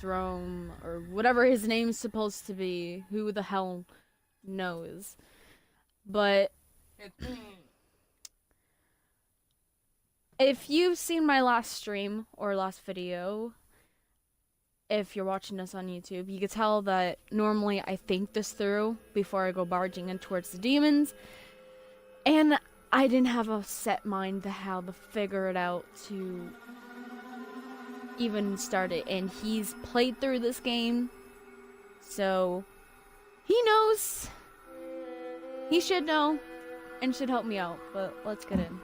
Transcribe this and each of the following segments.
Throne, or whatever his name's supposed to be. Who the hell knows? But if you've seen my last stream or last video, if you're watching this on YouTube, you can tell that normally I think this through before I go barging in towards the demons. And I didn't have a set mind to how to figure it out to even start it. And he's played through this game, so he knows. He should know and should help me out, but let's get in.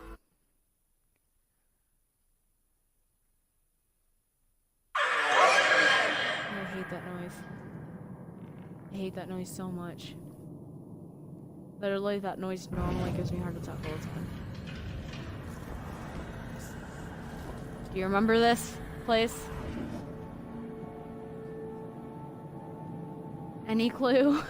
I hate that noise. I hate that noise so much. Literally, that noise normally gives me a heart attack all the time. Do you remember this place? Any clue?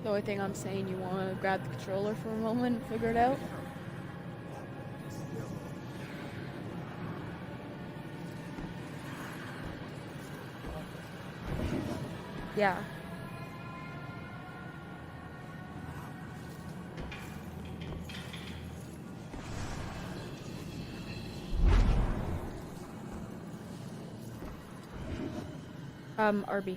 The only thing I'm saying, you want to grab the controller for a moment and figure it out? Yeah. RB.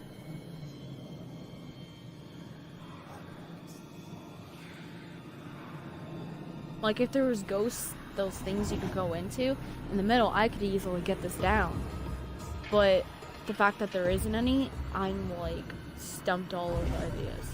Like, if there was ghosts, those things you could go into, in the middle, I could easily get this down. But the fact that there isn't any, I'm, like, stumped all over ideas.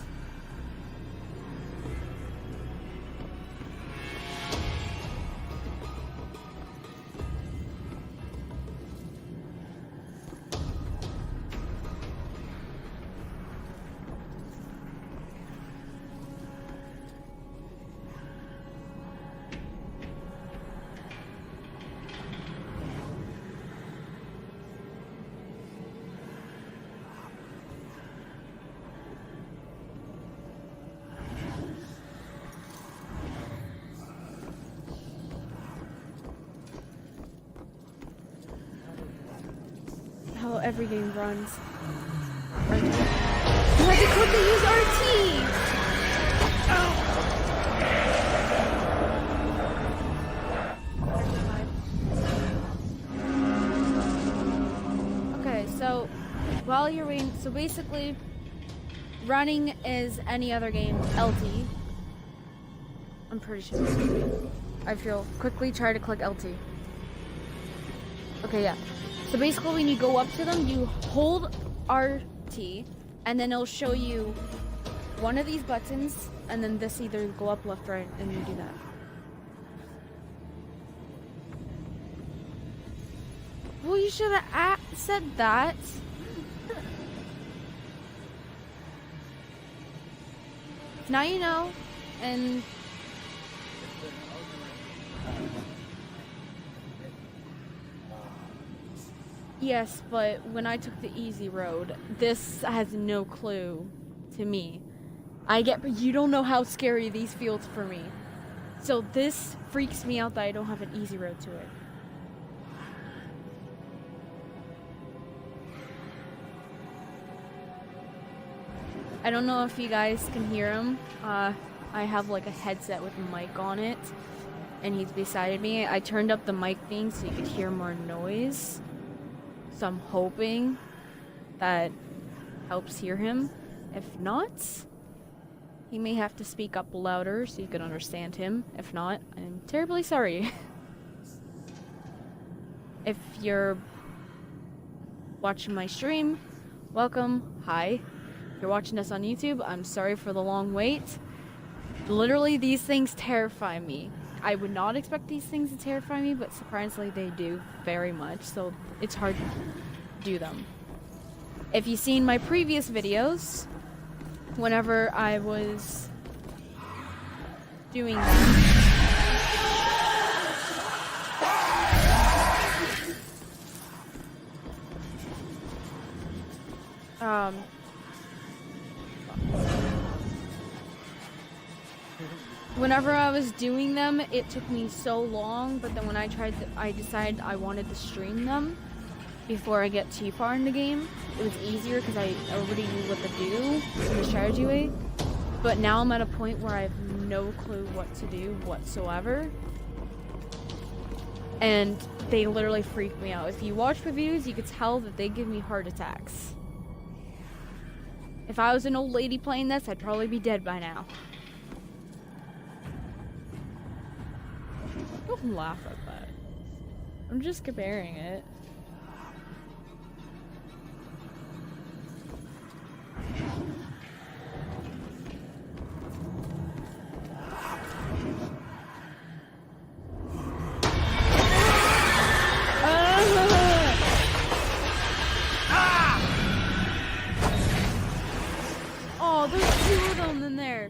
How every game runs. You had to quickly use RT! Okay, so while you're waiting, so basically running is any other game, LT. I'm pretty sure. I feel quickly try to click LT. Okay, yeah. So basically when you go up to them, you hold RT, and then it'll show you one of these buttons, and then this either go up, left, right, and you do that. Well, you should have said that. Now you know, and yes, but when I took the easy road, this has no clue to me. You don't know how scary these feel for me. So this freaks me out that I don't have an easy road to it. I don't know if you guys can hear him. I have like a headset with a mic on it, and he's beside me. I turned up the mic thing so you could hear more noise. So I'm hoping that helps hear him. If not, he may have to speak up louder so you can understand him. If not, I'm terribly sorry. If you're watching my stream, welcome. Hi. If you're watching this on YouTube, I'm sorry for the long wait. Literally, these things terrify me. I would not expect these things to terrify me, but surprisingly they do very much, so it's hard to do them. If you've seen my previous videos, whenever I was doing that, whenever I was doing them, it took me so long, but then when I decided I wanted to stream them before I get too far in the game. It was easier because I already knew what to do in the strategy way. But now I'm at a point where I have no clue what to do whatsoever. And they literally freak me out. If you watch reviews, you could tell that they give me heart attacks. If I was an old lady playing this, I'd probably be dead by now. Don't laugh at that. I'm just comparing it. Oh, there's two of them in there.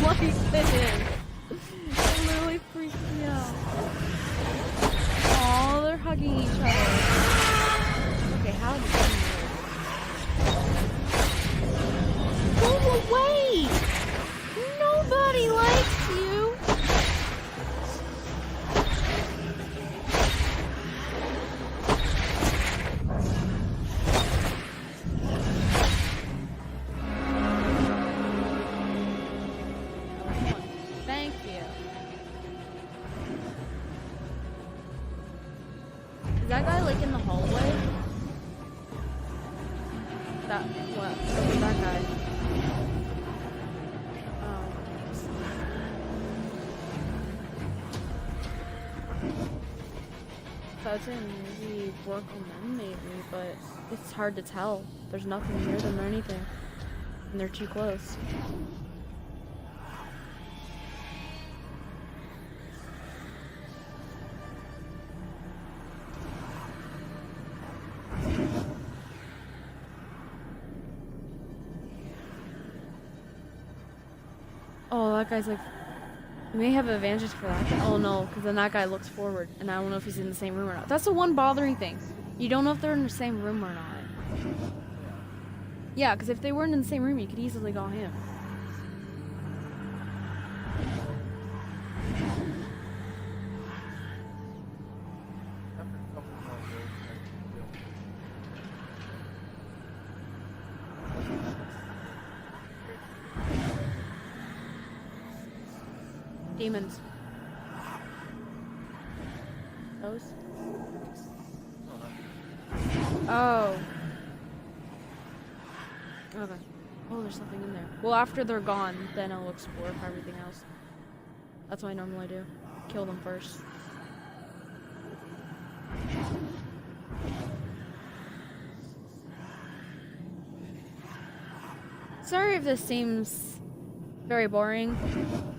Like this. It literally freaked me out. Oh, they're hugging each other. Okay, how did that work? Go away! Nobody likes you! Thank you. Is that guy like in the hallway? That what? That guy. Oh. So I'd say maybe work on them maybe, but it's hard to tell. There's nothing near them or anything. And they're too close. Oh, that guy's like, you may have an advantage for that. Oh no, because then that guy looks forward, and I don't know if he's in the same room or not. That's the one bothering thing. You don't know if they're in the same room or not. Yeah, because if they weren't in the same room, you could easily got him. Demons. Those? Oh. Okay. Oh, there's something in there. Well, after they're gone, then I'll explore for everything else. That's what I normally do. Kill them first. Sorry if this seems very boring.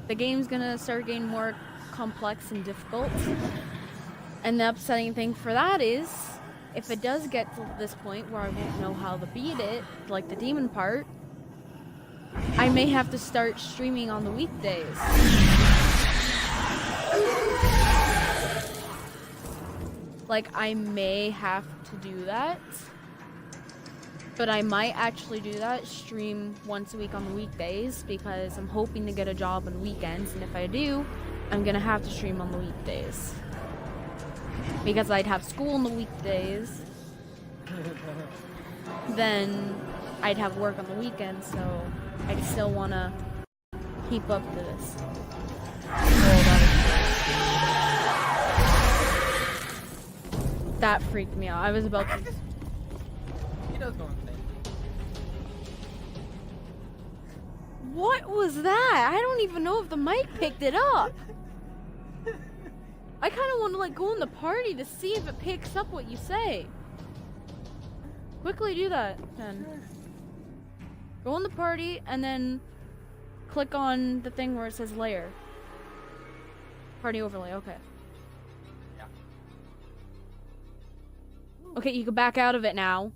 The game's gonna start getting more complex and difficult. And the upsetting thing for that is, if it does get to this point where I won't know how to beat it, like the demon part, I may have to start streaming on the weekdays. Like, I may have to do that. But I might actually do that, stream once a week on the weekdays, because I'm hoping to get a job on the weekends, and if I do, I'm gonna have to stream on the weekdays. Because I'd have school on the weekdays, then I'd have work on the weekends, so I'd still wanna keep up to this. That freaked me out. I was about to... He does go insane. What was that? I don't even know if the mic picked it up. I kind of want to like go in the party to see if it picks up what you say. Quickly do that, then. Go in the party and then click on the thing where it says layer. Party overlay, okay. Yeah. Okay, you can back out of it now.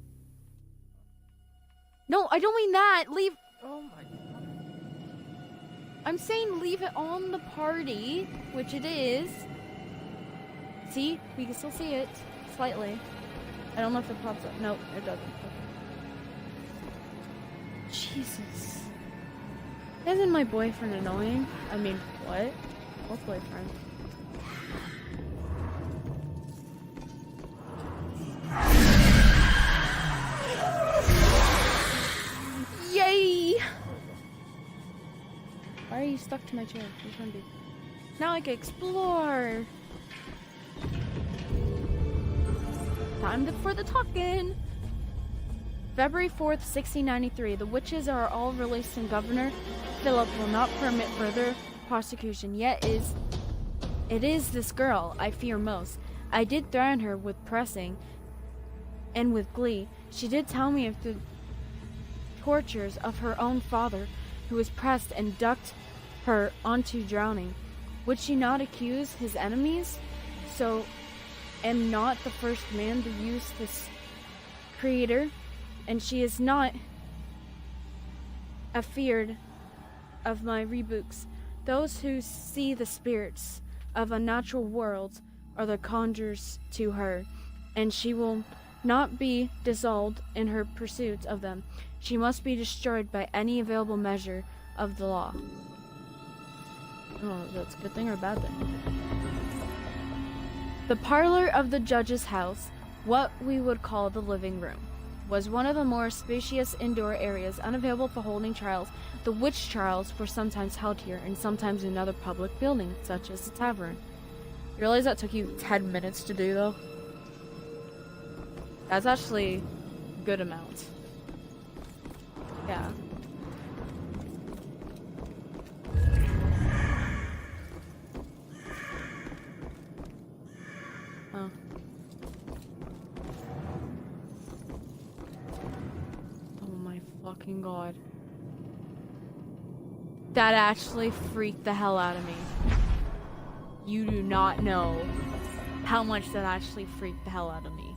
No, I don't mean that. Leave. Oh my god. I'm saying leave it on the party, which it is. See? We can still see it. Slightly. I don't know if it pops up. Nope, it doesn't. Jesus. Isn't my boyfriend annoying? I mean, what? What boyfriend? Yay! Why are you stuck to my chair? Which one, dude? Now I can explore! For the talking! February 4th, 1693. The witches are all released and Governor Philip will not permit further prosecution. Yet it is this girl I fear most. I did threaten her with pressing and with glee. She did tell me of the tortures of her own father, who was pressed and ducked her onto drowning. Would she not accuse his enemies? So am not the first man to use this creator, and she is not afeard of my rebukes. Those who see the spirits of unnatural worlds are the conjurers to her, and she will not be dissolved in her pursuit of them. She must be destroyed by any available measure of the law. Oh, that's a good thing or a bad thing? The parlor of the judge's house, what we would call the living room, was one of the more spacious indoor areas unavailable for holding trials. The witch trials were sometimes held here and sometimes in another public building, such as the tavern. You realize that took you 10 minutes to do, though? That's actually a good amount. Yeah. Oh. Oh my fucking god. That actually freaked the hell out of me. You do not know how much that actually freaked the hell out of me.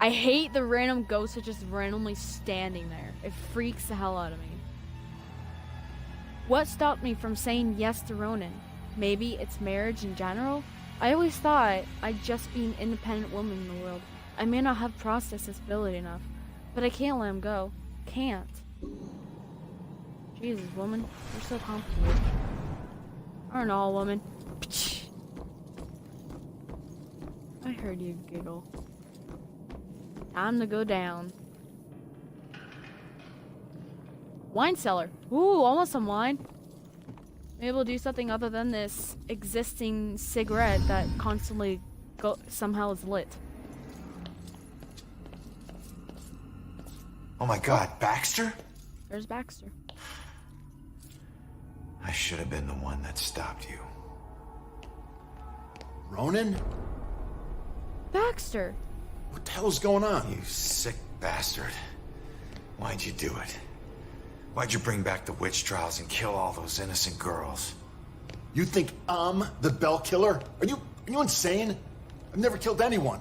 I hate the random ghosts that just randomly standing there. It freaks the hell out of me. What stopped me from saying yes to Ronan? Maybe it's marriage in general? I always thought I'd just be an independent woman in the world. I may not have processed this ability enough, but I can't let him go. Can't. Jesus, woman, you're so complicated. Aren't all, woman? I heard you giggle. Time to go down. Wine cellar. Ooh, almost some wine. Maybe we'll do something other than this existing cigarette that constantly somehow is lit. Oh my god, Baxter? There's Baxter. I should have been the one that stopped you. Ronan? Baxter! What the hell's going on? You sick bastard. Why'd you do it? Why'd you bring back the witch trials and kill all those innocent girls? You think I'm the Bell Killer? Are you insane? I've never killed anyone.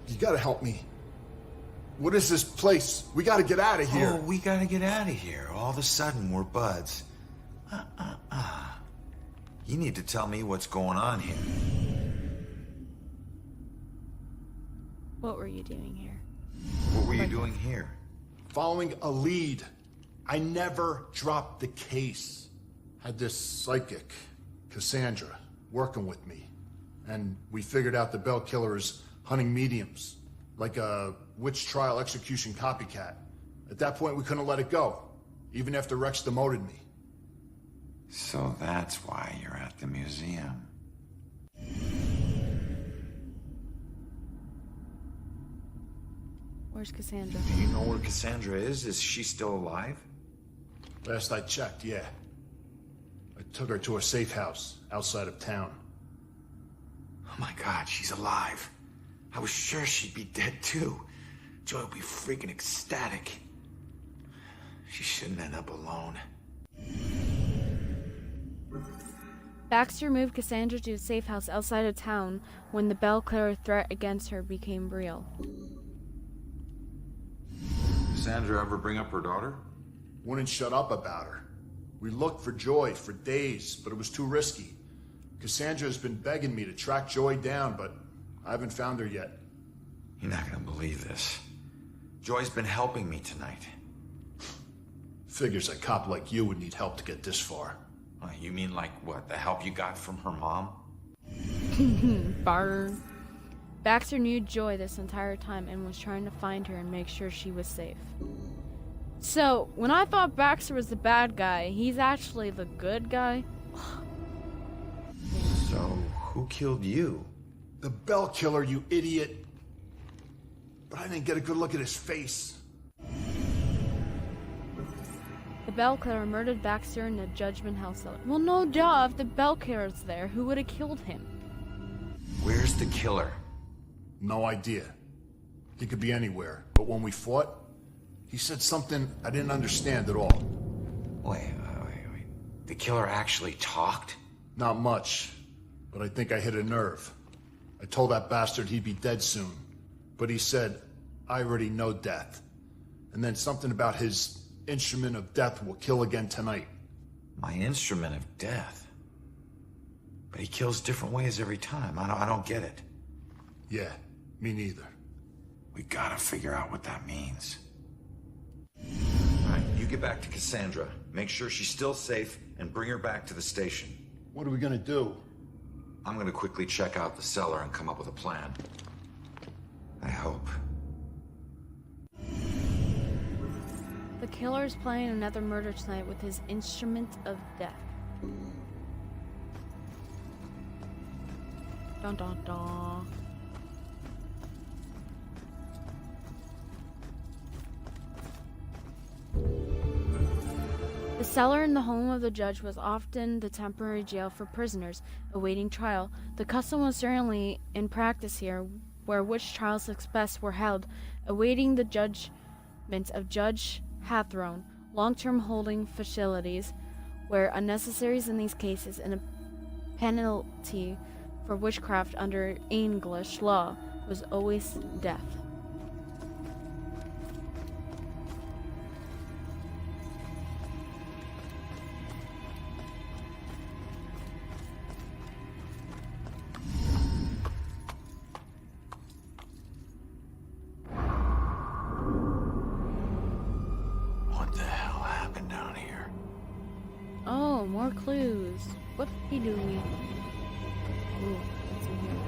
You gotta help me. What is this place? We gotta get out of here. Oh, we gotta get out of here. All of a sudden, we're buds. You need to tell me what's going on here. What were you doing here? What were you doing here? Following a lead. I never dropped the case. Had this psychic, Cassandra, working with me. And we figured out the Bell Killer is hunting mediums. Like a witch trial execution copycat. At that point, we couldn't let it go. Even after Rex demoted me. So that's why you're at the museum. Where's Cassandra? Do you know where Cassandra is? Is she still alive? Last I checked, yeah. I took her to a safe house outside of town. Oh my god, she's alive. I was sure she'd be dead too. Joy would be freaking ecstatic. She shouldn't end up alone. Baxter moved Cassandra to a safe house outside of town when the Bell Killer threat against her became real. Cassandra ever bring up her daughter? Wouldn't shut up about her. We looked for Joy for days, but it was too risky. Cassandra's been begging me to track Joy down, but I haven't found her yet. You're not gonna believe this. Joy's been helping me tonight. Figures a cop like you would need help to get this far. You mean like what? The help you got from her mom? Barn. Baxter knew Joy this entire time and was trying to find her and make sure she was safe. So, when I thought Baxter was the bad guy, he's actually the good guy? So, who killed you? The Bell Killer, you idiot. But I didn't get a good look at his face. The Bell Killer murdered Baxter in the Judgment House cellar. Well, no duh, if the Bell Killer's there, who would have killed him? Where's the killer? No idea. He could be anywhere. But when we fought, he said something I didn't understand at all. Wait. The killer actually talked? Not much, but I think I hit a nerve. I told that bastard he'd be dead soon, but he said, I already know death. And then something about his instrument of death will kill again tonight. My instrument of death? But he kills different ways every time. I don't get it. Yeah, me neither. We gotta figure out what that means. All right, you get back to Cassandra. Make sure she's still safe and bring her back to the station. What are we gonna do? I'm gonna quickly check out the cellar and come up with a plan. I hope. The killer is planning another murder tonight with his instrument of death. Dun dun dun. The cellar in the home of the judge was often the temporary jail for prisoners awaiting trial. The custom was certainly in practice here, where witch trials suspects were held, awaiting the judgment of Judge Hathorne. Long-term holding facilities were unnecessaries in these cases, and a penalty for witchcraft under English law was always death. What the hell happened down here? Oh, more clues. Whoopie-doo. Ooh, what's in here?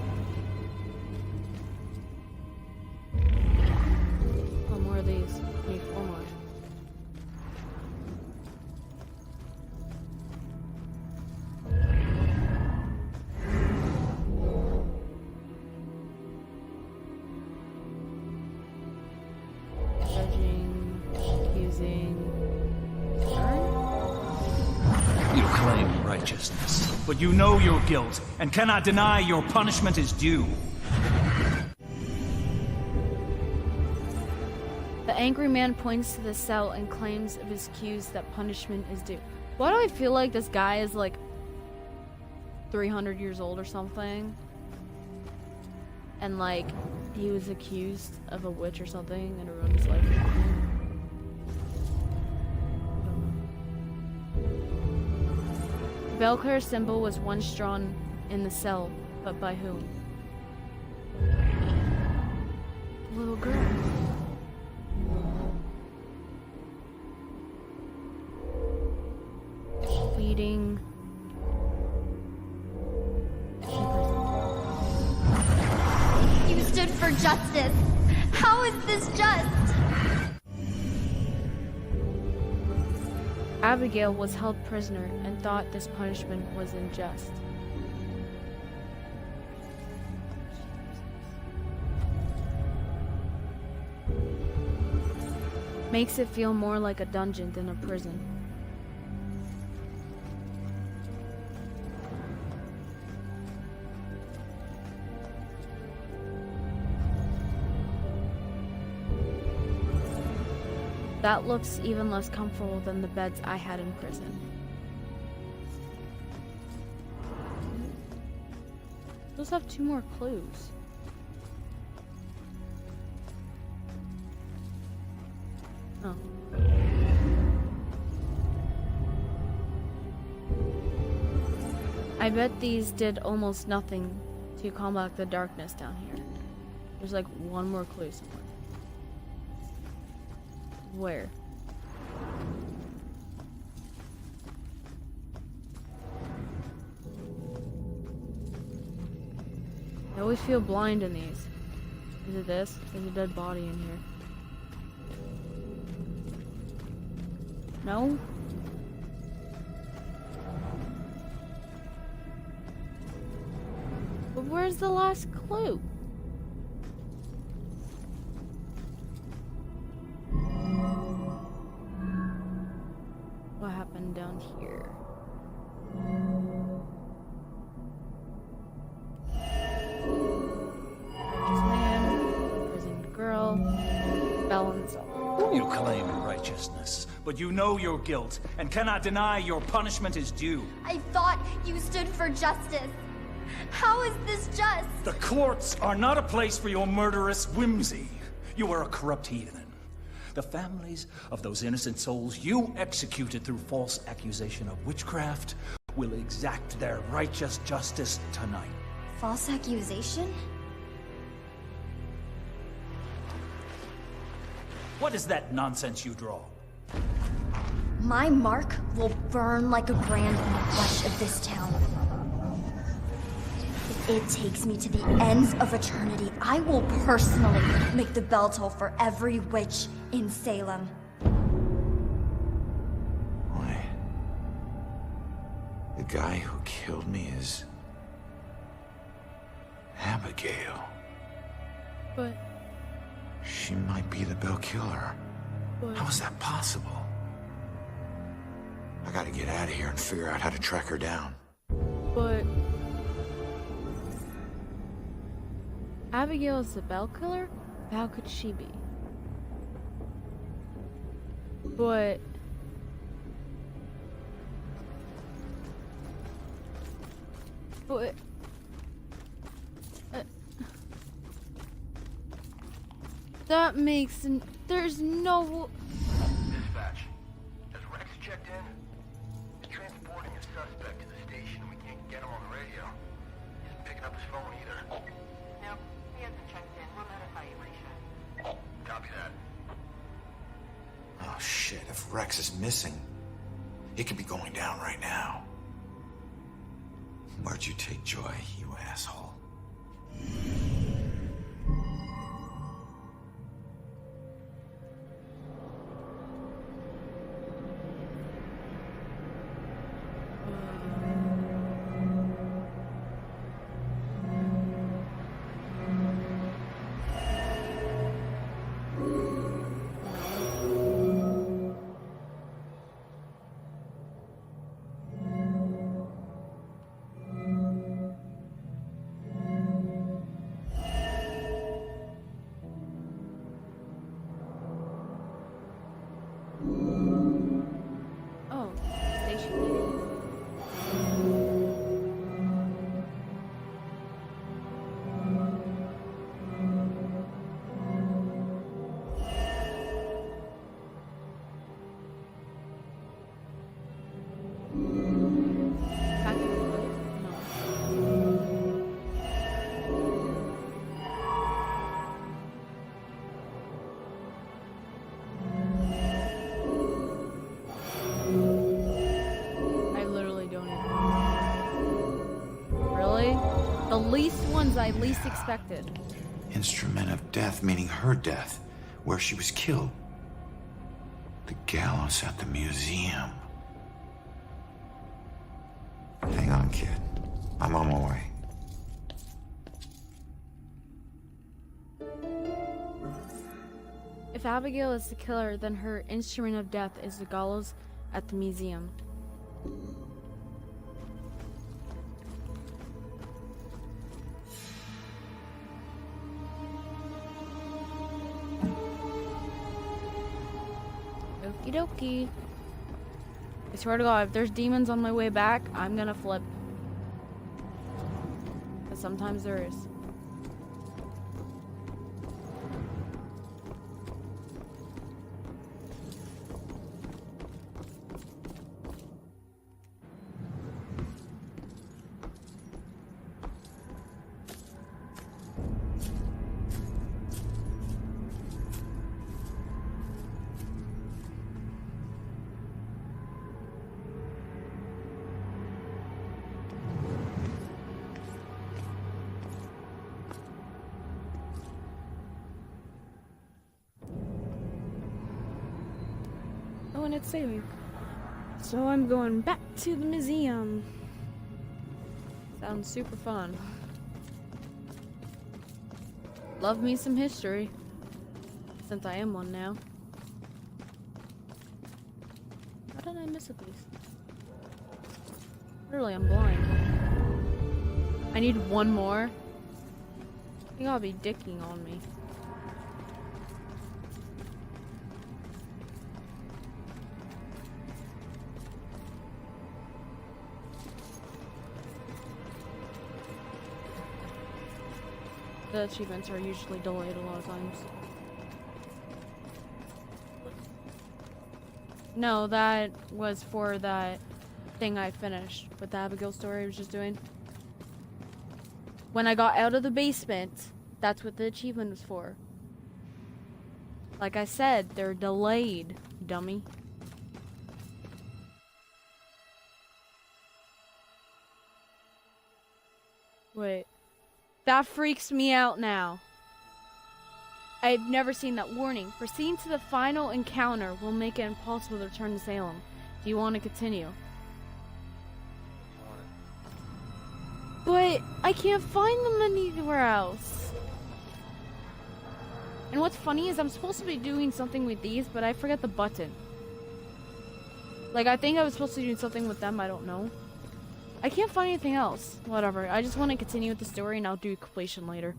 Oh, more of these. Need 4 more. Judging, accusing. You claim righteousness, but you know your guilt and cannot deny your punishment is due. The angry man points to the cell and claims of his accused that punishment is due. Why do I feel like this guy is like 300 years old or something? And like he was accused of a witch or something and ruined his life. The Belclair symbol was once drawn in the cell, but by whom? The little girl. Leading. You stood for justice. How is this just? Abigail was held prisoner and thought this punishment was unjust. Makes it feel more like a dungeon than a prison. That looks even less comfortable than the beds I had in prison. Those have 2 more clues. Oh. I bet these did almost nothing to combat the darkness down here. There's like 1 more clue somewhere. Where? I always feel blind in these. Is it this? There's a dead body in here. No? But where's the last clue? What happened down here? Righteous man, imprisoned girl, balance. You claim righteousness, but you know your guilt and cannot deny your punishment is due. I thought you stood for justice. How is this just? The courts are not a place for your murderous whimsy. You are a corrupt heathen. The families of those innocent souls you executed through false accusation of witchcraft will exact their righteous justice tonight. False accusation? What is that nonsense you draw? My mark will burn like a brand in the flesh of this town. If it takes me to the ends of eternity, I will personally make the bell toll for every witch in Salem. Why? The guy who killed me is Abigail. But, She might be the Bell Killer. but, How is that possible? I gotta get out of here and figure out how to track her down. but... Abigail is the Bell Killer? How could she be? But... But... that makes... there's no... Dispatch. Has Rex checked in? He's transporting a suspect to the station. We can't get him on the radio. He isn't picking up his phone either. Nope, he hasn't checked in. We'll notify you when he should. Copy that. Oh shit, if Rex is missing, it could be going down right now. Where'd you take Joy, you asshole? Oh, station. Back in the boat? No. I literally don't even know. Really? The least ones I least expected. Instrument of death, meaning her death, where she was killed. The gallows at the museum. Hang on, kid. I'm on my way. If Abigail is the killer, then her instrument of death is the gallows at the museum. Okie dokie. I swear to God, if there's demons on my way back, I'm gonna flip. But sometimes there is. wanted saving. So I'm going back to the museum. Sounds super fun. Love me some history. Since I am one now. How did I miss a piece? Literally, I'm blind. I need one more. You gotta be dicking on me. The achievements are usually delayed a lot of times. No, that was for that thing I finished with the Abigail story I was just doing. When I got out of the basement, that's what the achievement was for. Like I said, they're delayed, dummy. Wait. That freaks me out now. I've never seen that warning. Proceeding to the final encounter will make it impossible to return to Salem. Do you want to continue? But I can't find them anywhere else. And what's funny is I'm supposed to be doing something with these, but I forget the button. Like, I think I was supposed to do something with them, I don't know. I can't find anything else. Whatever, I just want to continue with the story and I'll do completion later.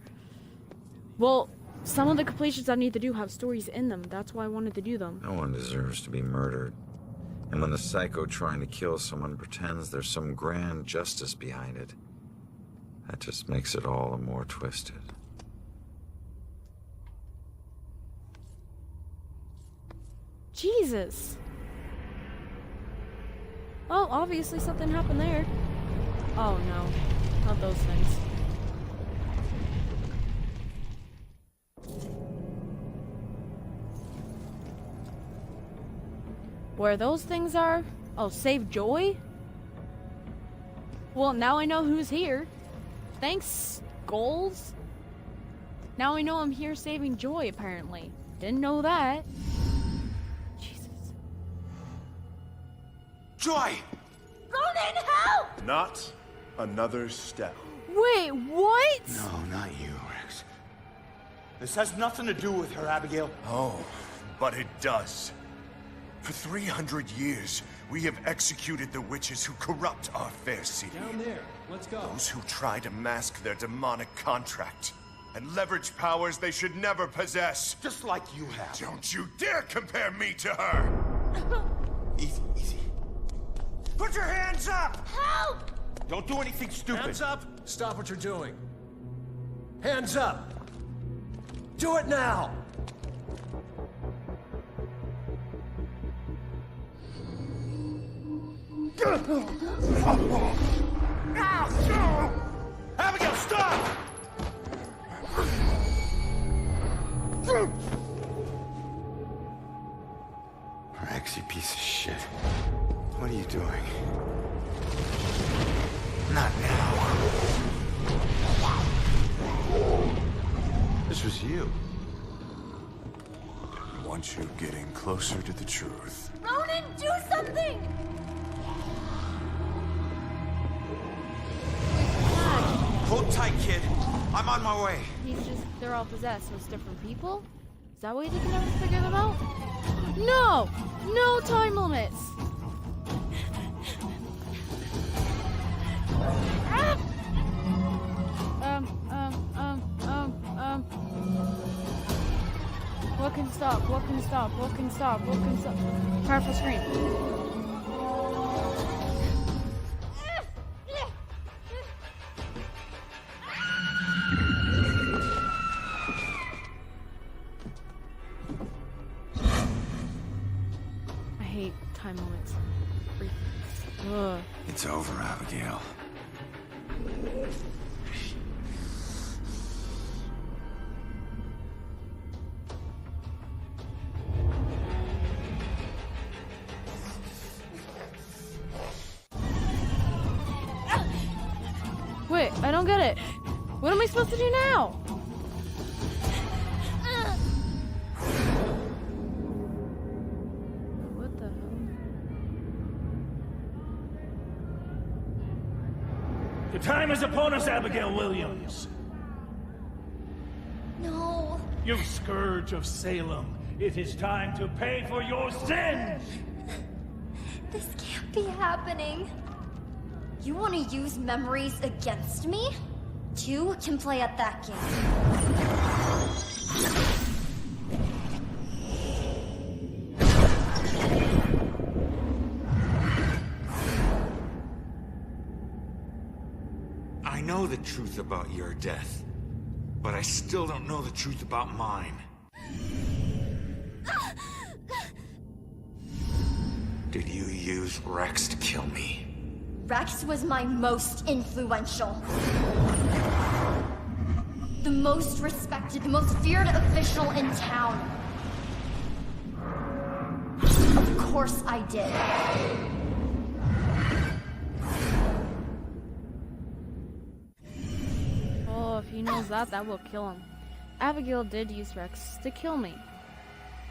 Well, some of the completions I need to do have stories in them. That's why I wanted to do them. No one deserves to be murdered. And when the psycho trying to kill someone pretends there's some grand justice behind it, that just makes it all the more twisted. Jesus. Well, obviously something happened there. Oh no, not those things. Where those things are? Oh, save Joy? Well, now I know who's here. Thanks, Goals. Now I know I'm here saving Joy, apparently. Didn't know that. Jesus. Joy! Ronan, help! Not another step. Wait, what? No, not you, Rex. This has nothing to do with her, Abigail. Oh, but it does. For 300 years, we have executed the witches who corrupt our fair city. Down there. Let's go. Those who try to mask their demonic contract and leverage powers they should never possess. Just like you have. Don't you dare compare me to her! Easy, easy. Put your hands up! Help! Don't do anything stupid. Hands up! Stop what you're doing. Hands up! Do it now! Abigail, stop! Rex, you piece of shit. What are you doing? Not now. This was you. I want you getting closer to the truth. Ronan, do something! Hold tight, kid. I'm on my way. They're all possessed, so it's different people? Is that why they can never figure them out? No! No time limits! What can stop? What can stop? What can stop? What can stop? Powerful scream. I hate time limits. Ugh. It's over, Abigail. Wait, I don't get it. What am I supposed to do now? What the hell? The time is upon us, Abigail Williams. No. You scourge of Salem. It is time to pay for your sins! This can't be happening. You want to use memories against me? Two can play at that game. I know the truth about your death, but I still don't know the truth about mine. Did you use Rex to kill me? Rex was my most influential. The most respected, the most feared official in town. Of course I did. Oh, if he knows that, that will kill him. Abigail did use Rex to kill me.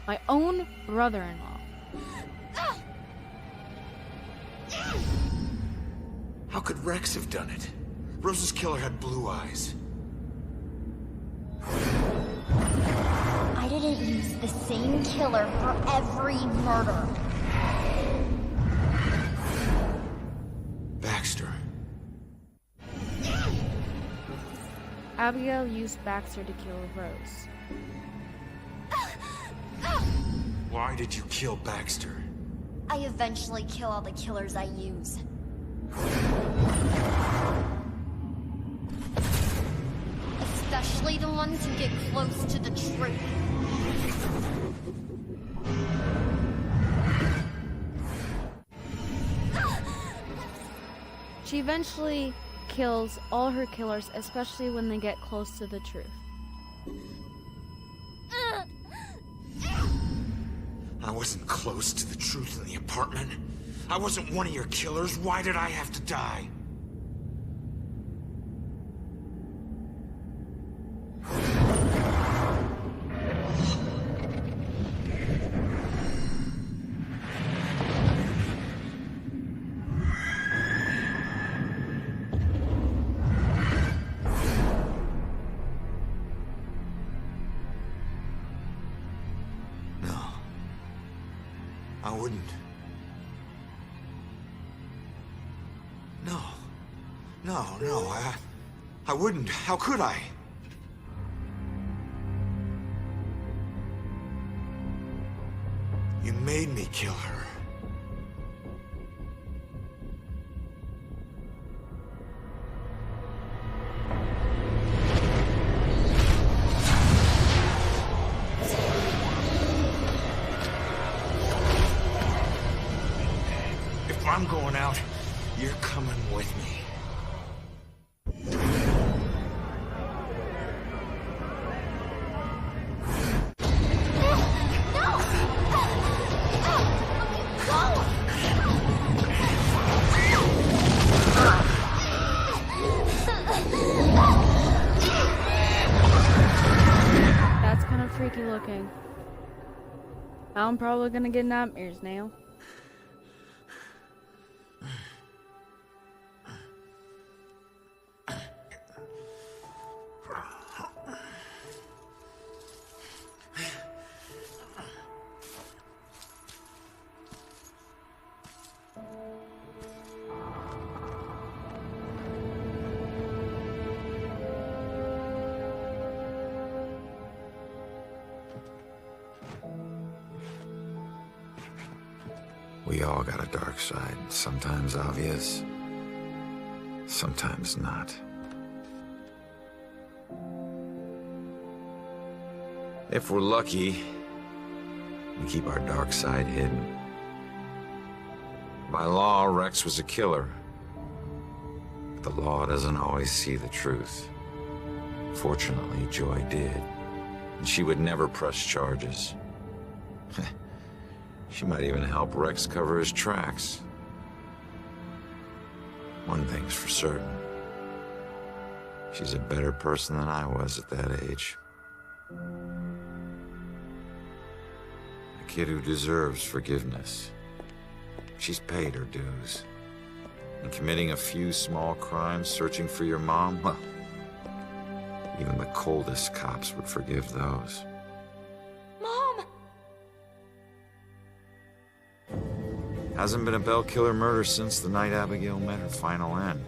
My own brother-in-law. How could Rex have done it? Rose's killer had blue eyes. I didn't use the same killer for every murder. Baxter. Abigail used Baxter to kill Rose. Why did you kill Baxter? I eventually kill all the killers I use. Especially the ones who get close to the truth. She eventually kills all her killers, especially when they get close to the truth. I wasn't close to the truth in the apartment. I wasn't one of your killers. Why did I have to die? I wouldn't. No, I wouldn't. How could I? You made me kill her. If I'm going out, you're coming with me. That's kind of freaky looking. I'm probably gonna get nightmares now. We all got a dark side, sometimes obvious, sometimes not. If we're lucky, we keep our dark side hidden. By law, Rex was a killer. But the law doesn't always see the truth. Fortunately, Joy did. And she would never press charges. She might even help Rex cover his tracks. One thing's for certain. She's a better person than I was at that age. A kid who deserves forgiveness. She's paid her dues. And committing a few small crimes, searching for your mom, well, even the coldest cops would forgive those. Mom! Hasn't been a Bell killer murder since the night Abigail met her final end.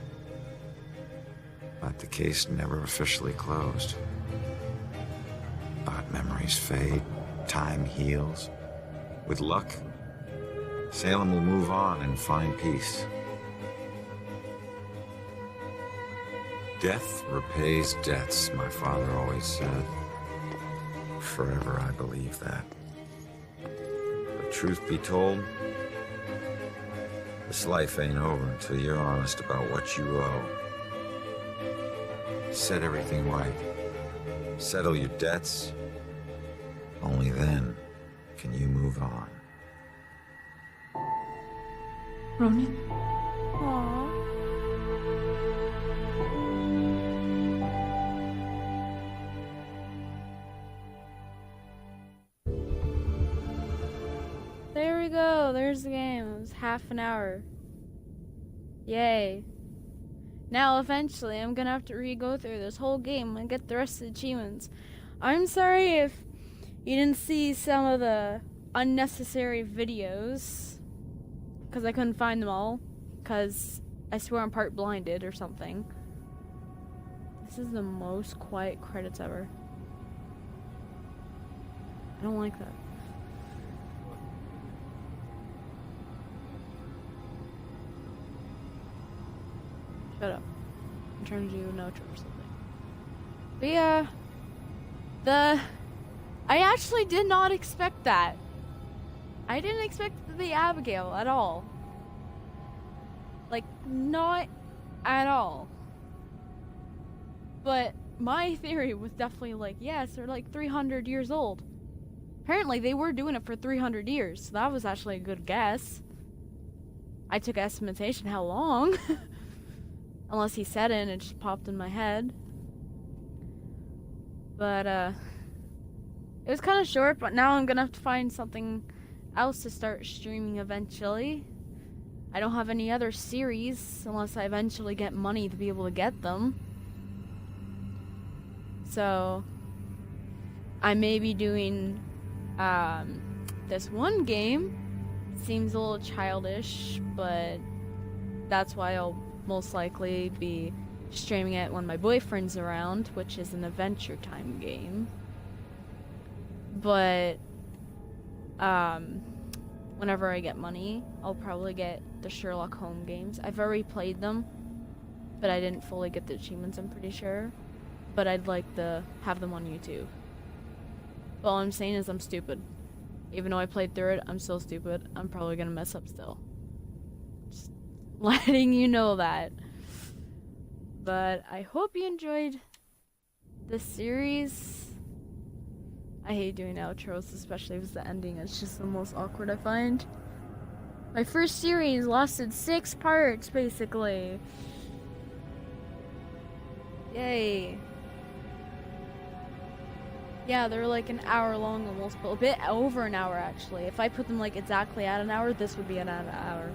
But the case never officially closed. But memories fade, time heals. With luck, Salem will move on and find peace. Death repays debts, my father always said. Forever I believe that. But truth be told, this life ain't over until you're honest about what you owe. Set everything right. Settle your debts. Only then can you move on. Ronan? Aww. There we go. There's the game. It was half an hour. Yay. Now, eventually, I'm gonna have to re-go through this whole game and get the rest of the achievements. I'm sorry if you didn't see some of the unnecessary videos, because I couldn't find them all, because I swear I'm part blinded or something. This is the most quiet credits ever. I don't like that. Shut up. I'm trying to do an outro or something. But yeah, I actually did not expect that. I didn't expect it to be Abigail at all. Like, not at all. But my theory was definitely like, yes, they're like 300 years old. Apparently they were doing it for 300 years, so that was actually a good guess. I took estimation how long. Unless he said it and it just popped in my head. But, it was kind of short, but now I'm gonna have to find something else to start streaming eventually. I don't have any other series, unless I eventually get money to be able to get them. So, I may be doing, this one game. Seems a little childish, but that's why I'll most likely be streaming it when my boyfriend's around, which is an Adventure Time game. But whenever I get money, I'll probably get the Sherlock Holmes games. I've already played them, but I didn't fully get the achievements, I'm pretty sure. But I'd like to have them on YouTube. All I'm saying is I'm stupid. Even though I played through it, I'm still stupid. I'm probably gonna mess up still. Just letting you know that. But I hope you enjoyed this series. I hate doing outros, especially if it's the ending. It's just the most awkward I find. My first series lasted 6 parts, basically. Yay. Yeah, they're like an hour long almost, but a bit over an hour actually. If I put them like exactly at an hour, this would be at an hour.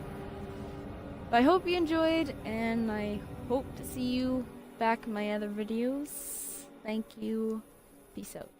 But I hope you enjoyed, and I hope to see you back in my other videos. Thank you. Peace out.